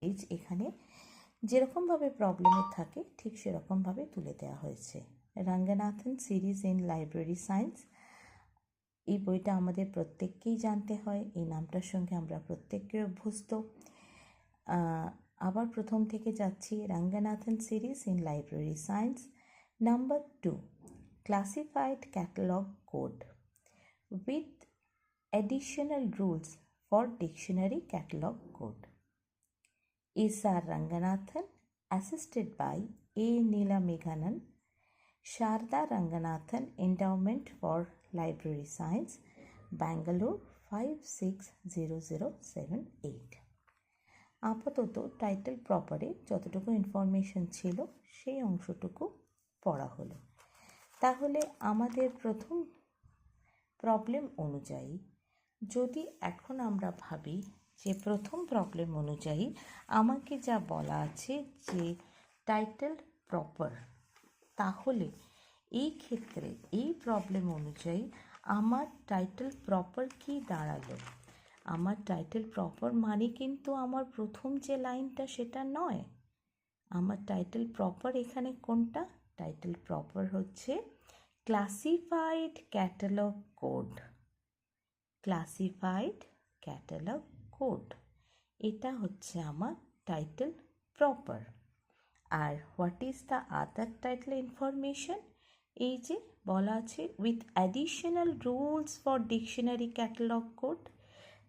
Page এখানে যেরকমভাবে প্রবলেমে থাকে ঠিক সেরকমভাবে তুলে দেওয়া হয়েছে। Ranganathan series in library science, এই বইটা আমাদের প্রত্যেককেই জানতে হয়, এই নামটার সঙ্গে আমরা প্রত্যেককে অভ্যস্ত। আবার প্রথম থেকে যাচ্ছি। Ranganathan series in library science, number 2, classified catalogue code with additional rules for dictionary catalog code. S.R. Ranganathan, assisted by A. Neela Meghanan, Sharda Ranganathan, Endowment for Library Science, Bangalore 560078. আপাতত টাইটেল প্রপারে যতটুকু ইনফরমেশন ছিল সেই অংশটুকু পড়া হলো। তাহলে আমাদের প্রথম প্রবলেম অনুযায়ী যদি এখন আমরা ভাবি যে প্রথম প্রবলেম অনুযায়ী আমাকে যা বলা আছে যে টাইটেল প্রপার, তাহলে এই ক্ষেত্রে এই প্রবলেম অনুযায়ী আমার টাইটেল প্রপার কি দাঁড়ালো? আমার টাইটেল প্রপার মানে কিন্তু আমার প্রথম যে লাইনটা সেটা নয়। আমার টাইটেল প্রপার এখানে কোনটা? টাইটেল প্রপার হচ্ছে classified catalogue code. Classified catalogue code, এটা হচ্ছে আমার টাইটেল প্রপার। আর what is the other title information? এই যে বলা আছে with additional rules for dictionary catalogue code,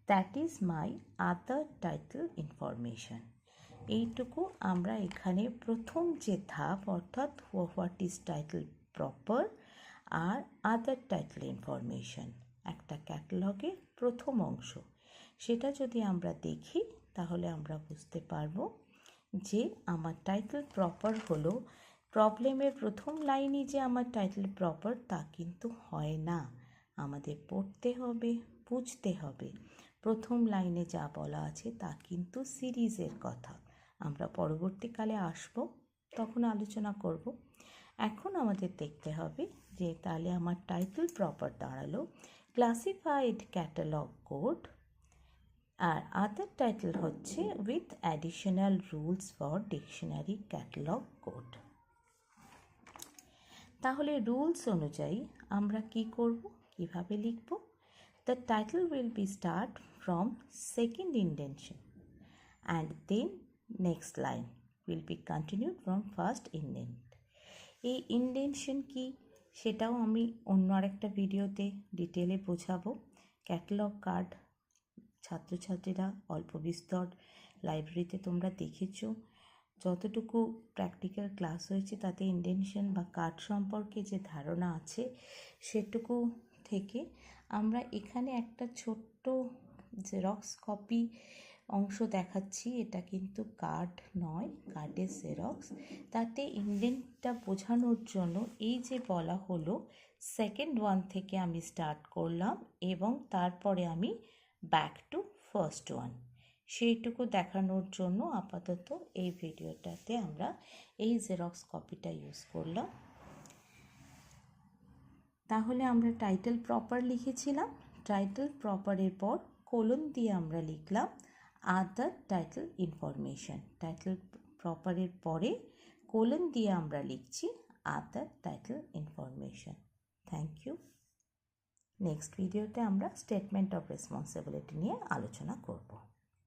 that is my other title information. এইটুকু আমরা এখানে প্রথম যে ধাপ, অর্থাৎ হোয়াট ইজ টাইটেল প্রপার আর আদার টাইটেল ইনফরমেশন, একটা ক্যাটালগের প্রথম অংশ, সেটা যদি আমরা দেখি তাহলে আমরা বুঝতে পারবো যে আমার টাইটেল প্রপার হলো প্রবলেমের প্রথম লাইনই যে আমার টাইটেল প্রপার তা কিন্তু হয় না। আমাদের পড়তে হবে, বুঝতে হবে প্রথম লাইনে যা বলা আছে তা কিন্তু সিরিজের কথা। আমরা পরবর্তীকালে আসব, তখন আলোচনা করব। এখন আমাদের দেখতে হবে যে তাহলে আমার টাইটেল প্রপার দাঁড়ালো ক্লাসিফাইড ক্যাটালগ কোড, আর আদার টাইটেল হচ্ছে with additional rules for dictionary catalogue code. তাহলে রুলস অনুযায়ী আমরা কি করব, কিভাবে লিখব? The title will be start from second indention and then next line will be continued from first indent. এই ইন্ডেনশন কি সেটাও আমি অন্য আরেকটা ভিডিওতে ডিটেলে বোঝাবো। ক্যাটালগ কার্ড ছাত্রছাত্রীরা অল্প বিস্তর লাইব্রেরিতে তোমরা দেখেছো, যতটুকু প্র্যাকটিক্যাল ক্লাস হয়েছে তাতে ইন্ডেনশন বা কার্ড সম্পর্কে যে ধারণা আছে সেটুকু থেকে আমরা এখানে একটা ছোট্ট জেরক্স কপি অংশ দেখাচ্ছি। এটা কিন্তু কার্ড নয়, কার্ডের জেরক্স। তাতে ইন্ডেন্টটা বোঝানোর জন্য এই যে বলা হলো সেকেন্ড ওয়ান থেকে আমি স্টার্ট করলাম এবং তারপরে আমি ব্যাক টু ফার্স্ট ওয়ান, সেইটুকু দেখানোর জন্য আপাতত এই ভিডিওটাতে আমরা এই জেরক্স কপিটা ইউজ করলাম। তাহলে আমরা টাইটেল প্রপার লিখেছিলাম, টাইটেল প্রপারের পর কোলন দিয়ে আমরা লিখলাম আদার টাইটেল ইনফরমেশন। টাইটেল প্রপারের পরে কোলন দিয়ে আমরা লিখছি other title information. Thank you. Next ভিডিওতে আমরা স্টেটমেন্ট অফ রেসপন্সিবিলিটি নিয়ে আলোচনা করব।